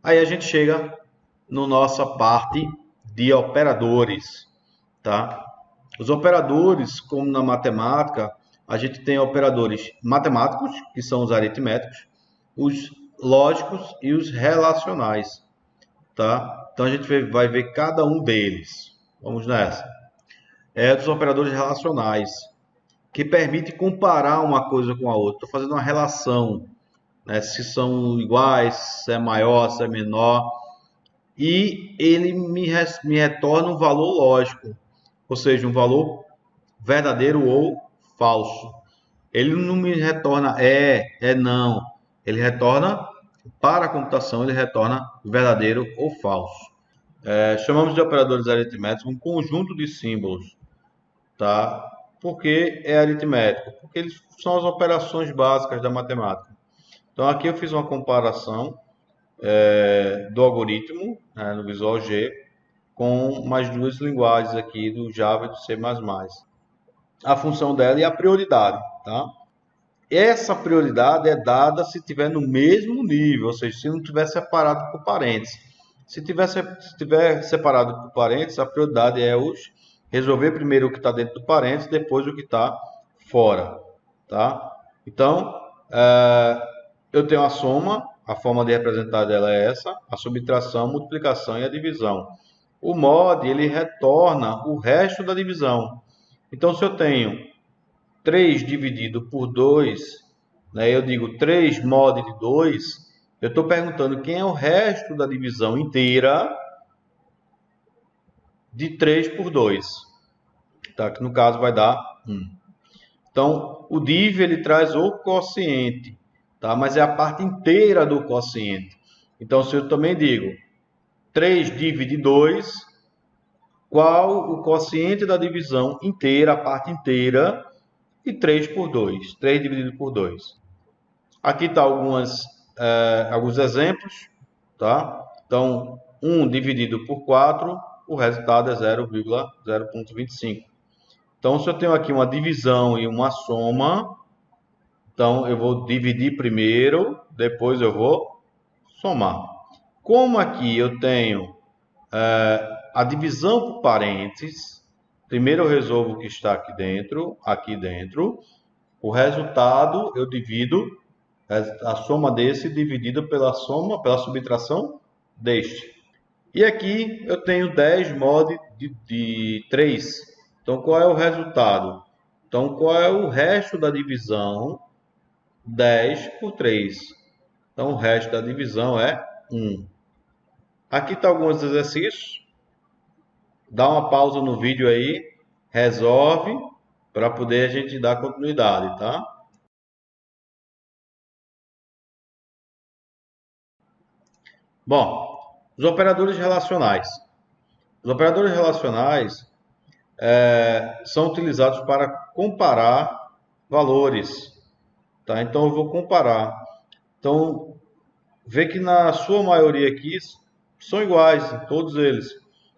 Aí a gente chega na nossa parte de operadores, tá? Os operadores, como na matemática, a gente tem operadores matemáticos, que são os aritméticos, os lógicos e os relacionais, tá? Então a gente vai ver cada um deles. Vamos nessa. Dos operadores relacionais, que permite comparar uma coisa com a outra. Estou fazendo uma relação, né? Se são iguais, se é maior, se é menor. E ele me retorna um valor lógico, ou seja, um valor verdadeiro ou falso. Ele não me retorna não. Ele retorna, para a computação, ele retorna verdadeiro ou falso. Chamamos de operadores aritméticos um conjunto de símbolos, tá? Por que é aritmético? Porque eles são as operações básicas da matemática. Então aqui eu fiz uma comparação do algoritmo, né, no Visual G, com mais duas linguagens aqui do Java e do C++. A função dela é a prioridade, tá? Essa prioridade é dada se estiver no mesmo nível, ou seja, se não estiver separado por parênteses. Se estiver separado por parênteses, a prioridade é resolver primeiro o que está dentro do parênteses, depois o que está fora, tá? Então, eu tenho a soma, a forma de representar dela é essa, a subtração, a multiplicação e a divisão. O mod, ele retorna o resto da divisão. Então, se eu tenho 3 dividido por 2, né, eu digo 3 mod de 2, eu estou perguntando quem é o resto da divisão inteira de 3 por 2. Tá? Que no caso vai dar 1. Então, o div ele traz o quociente, tá? Mas é a parte inteira do quociente. Então, se eu também digo 3 divide 2, qual o quociente da divisão inteira, a parte inteira, e 3 por 2. 3 dividido por 2. Aqui está alguns exemplos, tá? Então, 1 dividido por 4, o resultado é 0,0.25. Então, se eu tenho aqui uma divisão e uma soma, então eu vou dividir primeiro, depois eu vou somar. Como aqui eu tenho a divisão por parênteses, primeiro eu resolvo o que está aqui dentro, o resultado eu divido a soma desse dividida pela subtração deste. E aqui eu tenho 10 mod de 3. Então, qual é o resultado? Então, qual é o resto da divisão? 10 por 3. Então, o resto da divisão é 1. Aqui está alguns exercícios. Dá uma pausa no vídeo aí, resolve, para poder a gente dar continuidade, tá? Bom, os operadores relacionais. Os operadores relacionais são utilizados para comparar valores, tá? Então eu vou comparar. Então, vê que na sua maioria aqui são iguais, todos eles.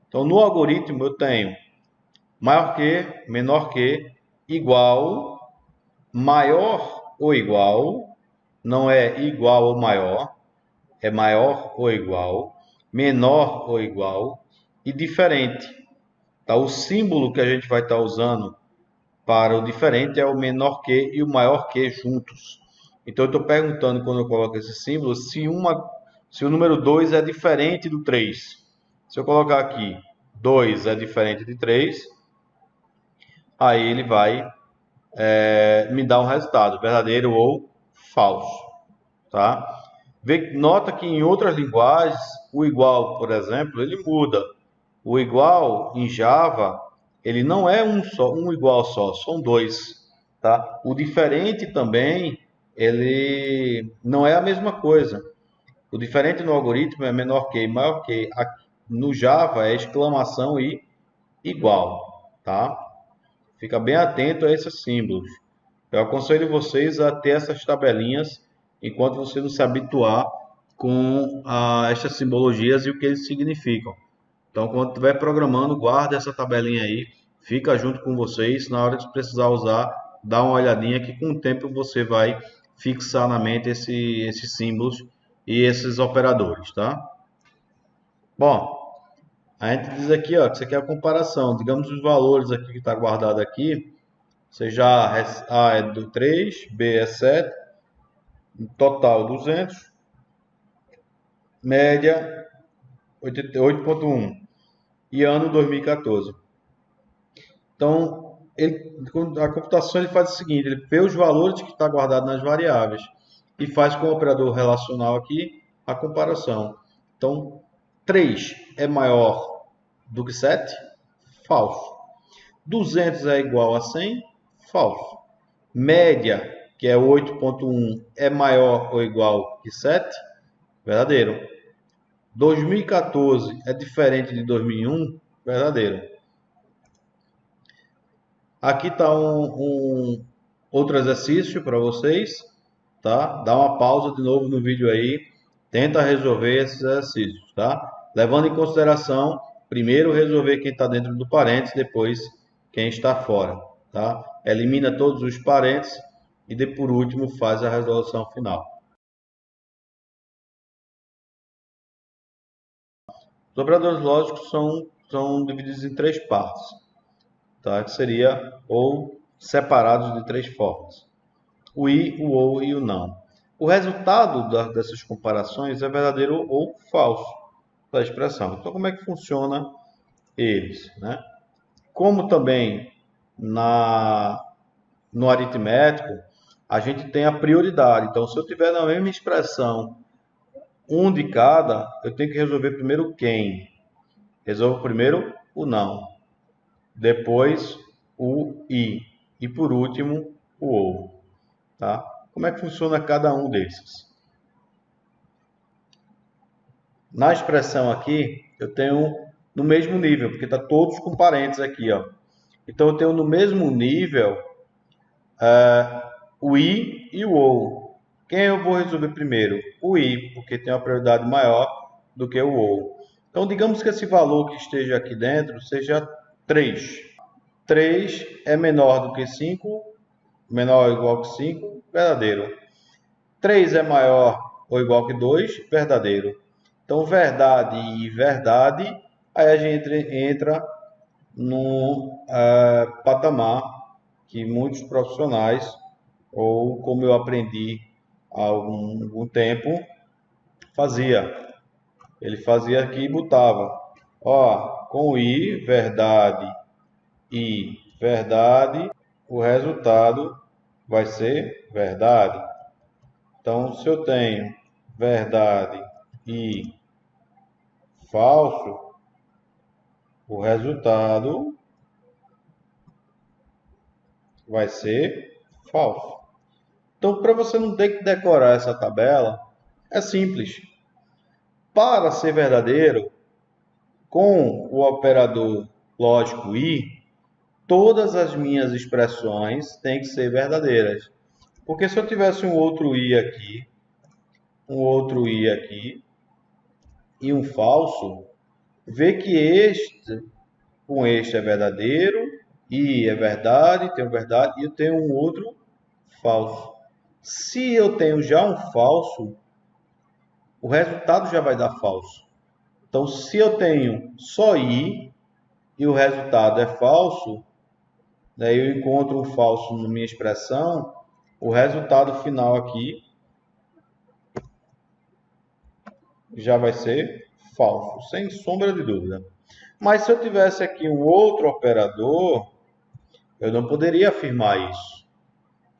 Então, no algoritmo eu tenho maior que, menor que, igual, maior ou igual, não é igual ou maior, é maior ou igual, menor ou igual e diferente. Tá? O símbolo que a gente vai estar usando para o diferente é o menor que e o maior que juntos. Então, eu estou perguntando, quando eu coloco esse símbolo, se o número 2 é diferente do 3. Se eu colocar aqui 2 é diferente de 3, aí ele vai me dar um resultado, verdadeiro ou falso. Tá? Nota que em outras linguagens, o igual, por exemplo, ele muda. O igual em Java, ele não é um igual só, são 2. Tá? O diferente também, ele não é a mesma coisa. O diferente no algoritmo é menor que e maior que. No Java é exclamação e igual. Tá? Fica bem atento a esses símbolos. Eu aconselho vocês a ter essas tabelinhas enquanto você não se habituar com essas simbologias e o que eles significam. Então, quando estiver programando, guarda essa tabelinha aí, fica junto com vocês. Na hora de precisar usar, dá uma olhadinha que com o tempo você vai fixar na mente esses símbolos e esses operadores, tá? Bom, a gente diz aqui, ó, que isso aqui é a comparação. Digamos os valores aqui que está guardado aqui. Seja A é do 3, B é 7, total 200, média 88,1 e ano 2014. Então, a computação ele faz o seguinte, ele vê os valores que está guardado nas variáveis e faz com o operador relacional aqui a comparação. Então, 3 é maior do que 7? Falso. 200 é igual a 100? Falso. Média, que é 8,1, é maior ou igual que 7? Verdadeiro. 2014 é diferente de 2001? Verdadeiro. Aqui está outro exercício para vocês, tá? Dá uma pausa de novo no vídeo aí, tenta resolver esses exercícios, tá? Levando em consideração, primeiro resolver quem está dentro do parênteses, depois quem está fora, tá? Elimina todos os parênteses e por último faz a resolução final. Os operadores lógicos são divididos em 3 partes, tá? Que seria ou separados de 3 formas: o i, o ou e o não. O resultado dessas comparações é verdadeiro ou falso da expressão. Então, como é que funciona eles, né? Como também no aritmético, a gente tem a prioridade. Então, se eu tiver na mesma expressão um de cada, eu tenho que resolver primeiro quem. Resolvo primeiro o não, depois o i e por último o ou. Tá? Como é que funciona cada um desses? Na expressão aqui, eu tenho no mesmo nível, porque está todos com parênteses aqui, ó. Então, eu tenho no mesmo nível o i e o ou. Quem eu vou resolver primeiro? O i, porque tem uma prioridade maior do que o ou. Então, digamos que esse valor que esteja aqui dentro seja 3. 3 é menor do que 5, menor ou igual que 5, verdadeiro. 3 é maior ou igual que 2, verdadeiro. Então, verdade e verdade, aí a gente entra no patamar que muitos profissionais, ou como eu aprendi há algum tempo, fazia. Ele fazia aqui e botava, ó, com i, verdade e verdade, o resultado vai ser verdade. Então, se eu tenho verdade e falso, o resultado vai ser falso. Então, para você não ter que decorar essa tabela, é simples. Para ser verdadeiro, com o operador lógico i, todas as minhas expressões têm que ser verdadeiras. Porque se eu tivesse um outro i aqui, um outro i aqui e um falso, vê que este com este é verdadeiro, i é verdade, tenho verdade, e eu tenho um outro falso. Se eu tenho já um falso, o resultado já vai dar falso. Então, se eu tenho só i e o resultado é falso, daí eu encontro um falso na minha expressão, o resultado final aqui já vai ser falso, sem sombra de dúvida. Mas se eu tivesse aqui um outro operador, eu não poderia afirmar isso.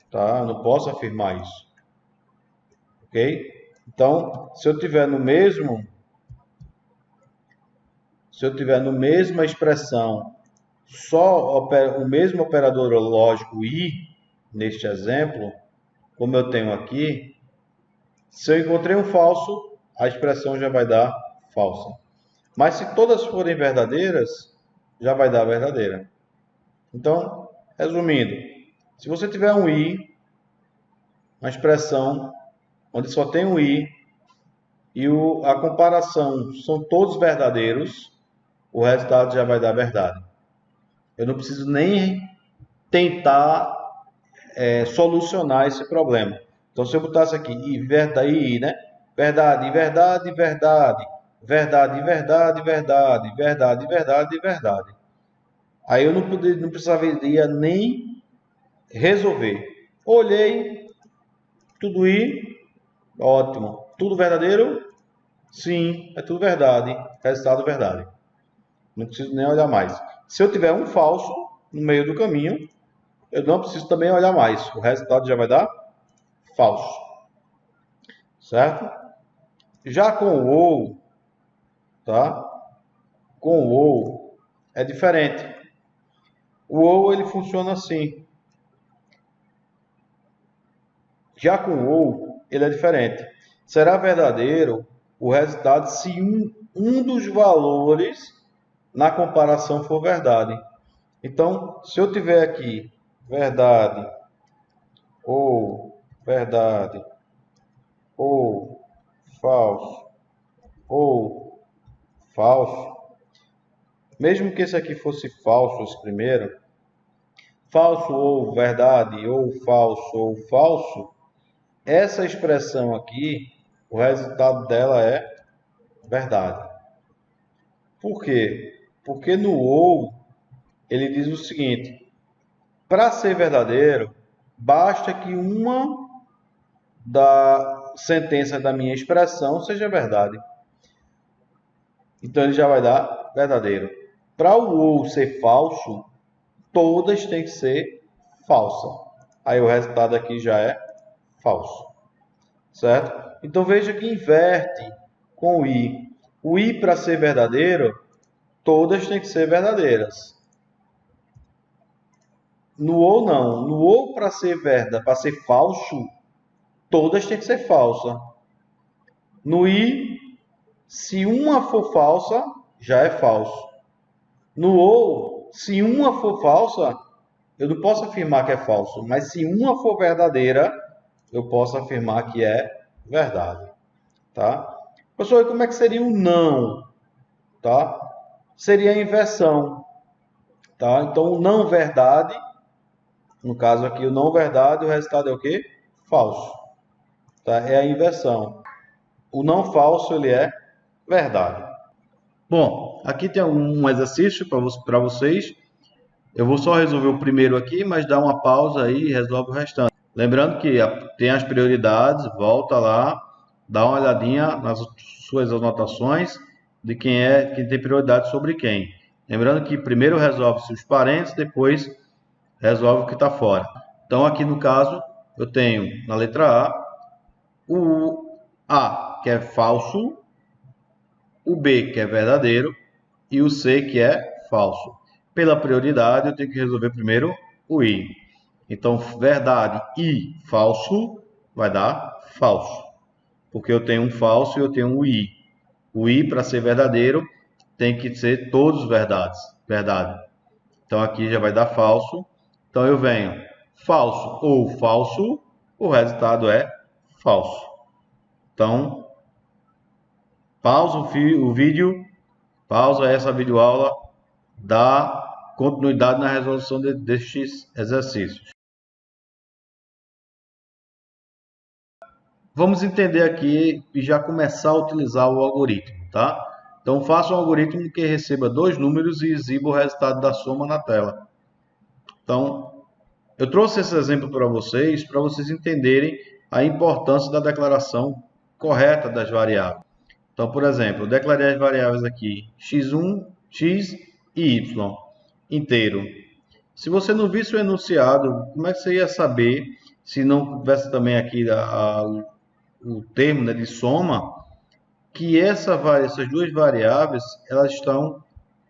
Tá? Eu não posso afirmar isso. Ok? Então, se eu tiver no mesma expressão, só o mesmo operador lógico i, neste exemplo, como eu tenho aqui, se eu encontrei um falso, a expressão já vai dar falsa. Mas se todas forem verdadeiras, já vai dar verdadeira. Então, resumindo, se você tiver um i, uma expressão onde só tem um i e a comparação são todos verdadeiros, o resultado já vai dar verdade. Eu não preciso nem tentar solucionar esse problema. Então, se eu botasse aqui i, né? Verdade, verdade, verdade. verdade, verdade, verdade, verdade, verdade, verdade. Aí eu não precisaria nem resolver. Olhei, tudo I, ótimo. Tudo verdadeiro? Sim, é tudo verdade. Resultado verdade. Não preciso nem olhar mais. Se eu tiver um falso no meio do caminho, eu não preciso também olhar mais. O resultado já vai dar falso. Certo? Já com o ou, tá? Com o ou é diferente. O ou ele funciona assim. Já com o ou ele é diferente. Será verdadeiro o resultado se um dos valores na comparação for verdade. Então, se eu tiver aqui verdade ou verdade ou falso ou falso, mesmo que esse aqui fosse falso, esse primeiro, falso ou falso, essa expressão aqui, o resultado dela é verdade. Por quê? Porque no ou, ele diz o seguinte, para ser verdadeiro, basta que uma da sentença da minha expressão seja verdade. Então ele já vai dar verdadeiro. Para o ou ser falso, todas têm que ser falsa. Aí o resultado aqui já é falso. Certo? Então veja que inverte com o i. O i para ser verdadeiro, todas têm que ser verdadeiras. No ou não. No ou para ser verdade, para ser falso, todas têm que ser falsa. No i, se uma for falsa, já é falso. No ou, se uma for falsa, eu não posso afirmar que é falso, mas se uma for verdadeira, eu posso afirmar que é verdade. Tá? Professor, e como é que seria o não? Tá? Seria a inversão. Tá? Então, o não verdade, no caso aqui, o não verdade, o resultado é o quê? Falso. Tá? É a inversão. O não falso, ele é verdade. Bom, aqui tem um exercício para vocês. Eu vou só resolver o primeiro aqui, mas dá uma pausa aí e resolve o restante. Lembrando que tem as prioridades, volta lá, dá uma olhadinha nas suas anotações de quem tem prioridade sobre quem. Lembrando que primeiro resolve-se os parentes, depois resolve o que está fora. Então aqui no caso, eu tenho na letra A, o A que é falso, o B que é verdadeiro e o C que é falso. Pela prioridade, eu tenho que resolver primeiro o I. Então, verdade e falso vai dar falso. Porque eu tenho um falso e eu tenho um I. O I, para ser verdadeiro, tem que ser todos verdade. Então, aqui já vai dar falso. Então, eu venho falso ou falso, o resultado é falso. Então, pausa o vídeo, pausa essa videoaula, dá continuidade na resolução destes exercícios. Vamos entender aqui e já começar a utilizar o algoritmo, tá? Então, faça um algoritmo que receba dois números e exiba o resultado da soma na tela. Então, eu trouxe esse exemplo para vocês entenderem a importância da declaração correta das variáveis. Então, por exemplo, eu declarei as variáveis aqui, x1, x e y, inteiro. Se você não visse o enunciado, como é que você ia saber, se não tivesse também aqui o termo, né, de soma, que essas duas variáveis elas estão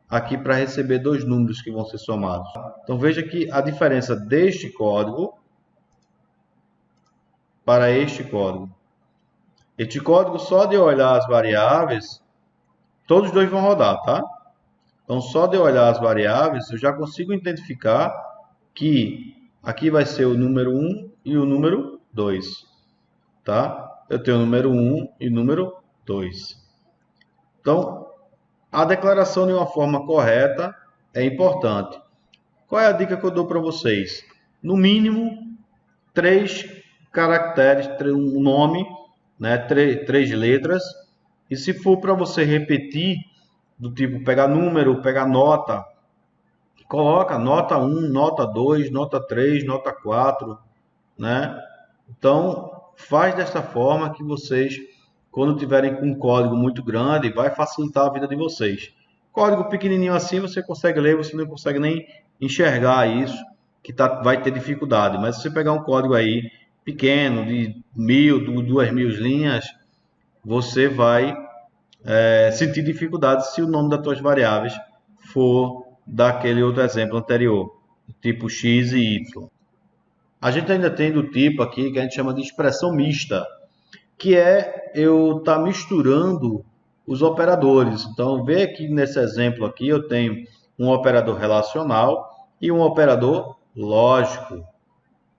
aqui para receber dois números que vão ser somados. Então veja que a diferença deste código para este código. Este código, só de olhar as variáveis, todos dois vão rodar, tá? Então só de olhar as variáveis, eu já consigo identificar que aqui vai ser o número 1 e o número 2, tá? Eu tenho o número 1 e o número 2. Então, a declaração de uma forma correta é importante. Qual é a dica que eu dou para vocês? No mínimo, 3 caracteres, um nome, né? 3 letras E se for para você repetir, do tipo pegar número, pegar nota, coloca nota 1, nota 2, nota 3, nota 4, né? Então, faz dessa forma que vocês, quando tiverem com um código muito grande, vai facilitar a vida de vocês. Código pequenininho assim, você consegue ler, você não consegue nem enxergar isso, que vai ter dificuldade. Mas se você pegar um código aí pequeno, de 1000, 2000 linhas, você vai sentir dificuldade se o nome das suas variáveis for daquele outro exemplo anterior, tipo x e y. A gente ainda tem do tipo aqui que a gente chama de expressão mista, que é eu estar misturando os operadores. Então, vê aqui nesse exemplo aqui, eu tenho um operador relacional e um operador lógico.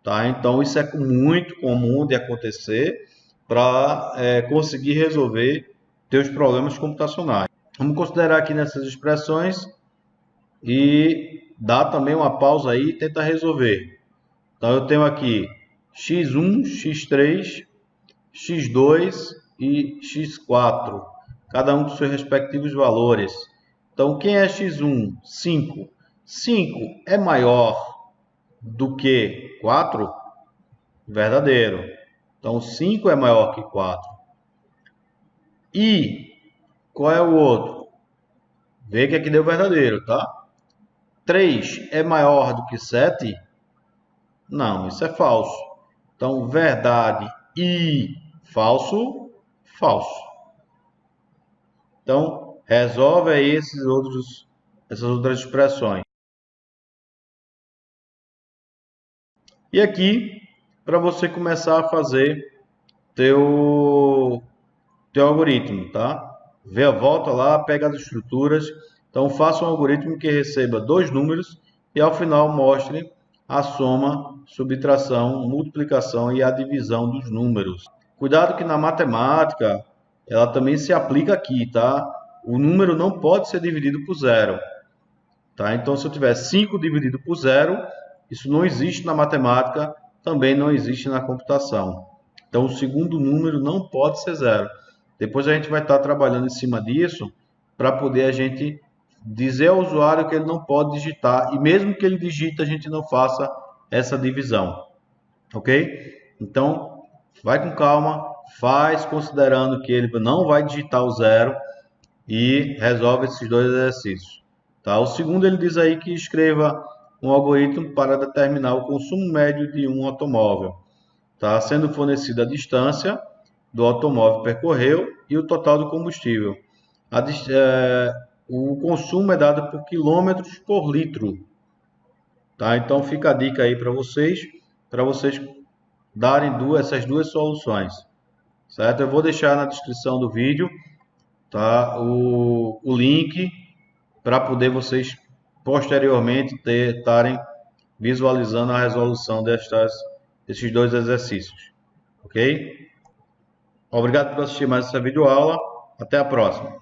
Tá? Então, isso é muito comum de acontecer para conseguir resolver teus problemas computacionais. Vamos considerar aqui nessas expressões e dá também uma pausa aí e tenta resolver. Então, eu tenho aqui x1, x3, x2 e x4, cada um com seus respectivos valores. Então, quem é x1? 5. 5 é maior do que 4? Verdadeiro. Então, 5 é maior que 4. E qual é o outro? Vê que aqui deu verdadeiro, tá? 3 é maior do que 7? Não, isso é falso. Então, verdade e falso, falso. Então, resolve aí essas outras expressões. E aqui, para você começar a fazer teu algoritmo, tá? Volta lá, pega as estruturas. Então, faça um algoritmo que receba 2 números e ao final mostre a soma, subtração, multiplicação e a divisão dos números. Cuidado que na matemática, ela também se aplica aqui, tá? O número não pode ser dividido por zero. Tá? Então, se eu tiver 5 dividido por zero, isso não existe na matemática, também não existe na computação. Então, o segundo número não pode ser zero. Depois a gente vai estar trabalhando em cima disso para poder a gente dizer ao usuário que ele não pode digitar e mesmo que ele digite, a gente não faça essa divisão. Ok? Então, vai com calma, faz considerando que ele não vai digitar o zero e resolve esses 2 exercícios. Tá? O segundo, ele diz aí que escreva um algoritmo para determinar o consumo médio de um automóvel, tá? Sendo fornecida a distância do automóvel percorreu e o total do combustível. O consumo é dado por quilômetros por litro. Tá? Então fica a dica aí para vocês darem essas duas soluções. Certo? Eu vou deixar na descrição do vídeo, tá? o link para poder vocês posteriormente estarem visualizando a resolução desses 2 exercícios. Ok? Obrigado por assistir mais essa videoaula. Até a próxima.